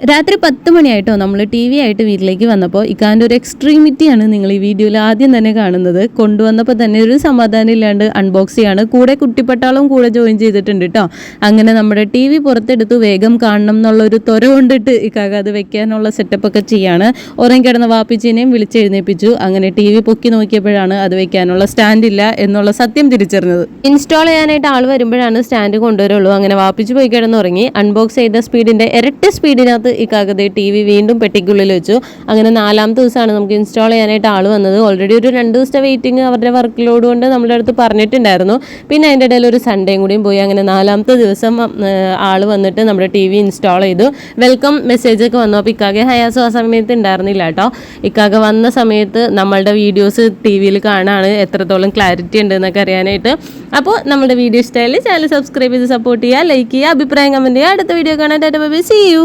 രാത്രി 10 മണിയായിട്ടോ നമ്മൾ T V ആയിട്ട് വീട്ടിലേക്ക് വന്നപ്പോൾ ഇക്കാൻ്റെ ഒരു എക്സ്ട്രീമിറ്റിയാണ് നിങ്ങൾ ഈ വീഡിയോയിൽ ആദ്യം തന്നെ കാണുന്നത്. കൊണ്ടുവന്നപ്പോൾ തന്നെ ഒരു സമാധാനം ഇല്ലാണ്ട് അൺബോക്സ് ചെയ്യാണ്. കൂടെ കുട്ടിപ്പട്ടാളും കൂടെ ജോയിൻ ചെയ്തിട്ടുണ്ട് കേട്ടോ. അങ്ങനെ നമ്മുടെ ടി വി പുറത്തെടുത്ത് വേഗം കാണണം എന്നുള്ളൊരു ത്വര കൊണ്ടിട്ട് ഇക്കാക്ക അത് വെക്കാനുള്ള സെറ്റപ്പൊക്കെ ചെയ്യാണ്. ഉറങ്ങി കിടന്ന വാപ്പിച്ചീനെയും വിളിച്ചെഴുന്നേൽപ്പിച്ചു. അങ്ങനെ ടി വി പൊക്കി നോക്കിയപ്പോഴാണ് അത് വെക്കാനുള്ള സ്റ്റാൻഡ് ഇല്ല എന്നുള്ള സത്യം തിരിച്ചറിഞ്ഞത്. ഇൻസ്റ്റാൾ ചെയ്യാനായിട്ട് ആൾ വരുമ്പോഴാണ് സ്റ്റാൻഡ് കൊണ്ടുവരുള്ളൂ. അങ്ങനെ വാപ്പിച്ച് പോയി കിടന്നുറങ്ങി. അൺബോക്സ് ചെയ്ത സ്പീഡിൻ്റെ ഇരട്ടി സ്പീഡിനകത്ത് ഇക്കാകത്തെ ടി വി വീണ്ടും പെട്ടിക്കുള്ളിൽ വെച്ചു. അങ്ങനെ 4ാമത്തെ ദിവസമാണ് നമുക്ക് ഇൻസ്റ്റാൾ ചെയ്യാനായിട്ട് ആൾ വന്നത്. ഓൾറെഡി ഒരു 2 ദിവസത്തെ വെയിറ്റിംഗ് അവരുടെ വർക്ക് ലോഡ് കൊണ്ട് നമ്മുടെ അടുത്ത് പറഞ്ഞിട്ടുണ്ടായിരുന്നു. പിന്നെ അതിൻ്റെ ഇടയിൽ ഒരു സൺഡേയും കൂടിയും പോയി. അങ്ങനെ 4ാമത്തെ ദിവസം ആൾ വന്നിട്ട് നമ്മുടെ ടി വി ഇൻസ്റ്റാൾ ചെയ്തു. വെൽക്കം മെസ്സേജൊക്കെ വന്നു. അപ്പോൾ ഇക്കാകെ ഹയാസോ ആ സമയത്ത് ഉണ്ടായിരുന്നില്ല കേട്ടോ. ഇക്കാക വന്ന സമയത്ത് നമ്മളുടെ വീഡിയോസ് ടി വിയിൽ കാണാണ് എത്രത്തോളം ക്ലാരിറ്റി ഉണ്ട് എന്നൊക്കെ അറിയാനായിട്ട്. അപ്പോൾ നമ്മുടെ വീഡിയോ ഇഷ്ടമായാലും ചാനൽ സബ്സ്ക്രൈബ് ചെയ്ത് സപ്പോർട്ട് ചെയ്യുക, ലൈക്ക് ചെയ്യുക, അഭിപ്രായം കമൻറ്റ് ചെയ്യുക. അടുത്ത വീഡിയോ കാണാൻ tata bye bye, see U.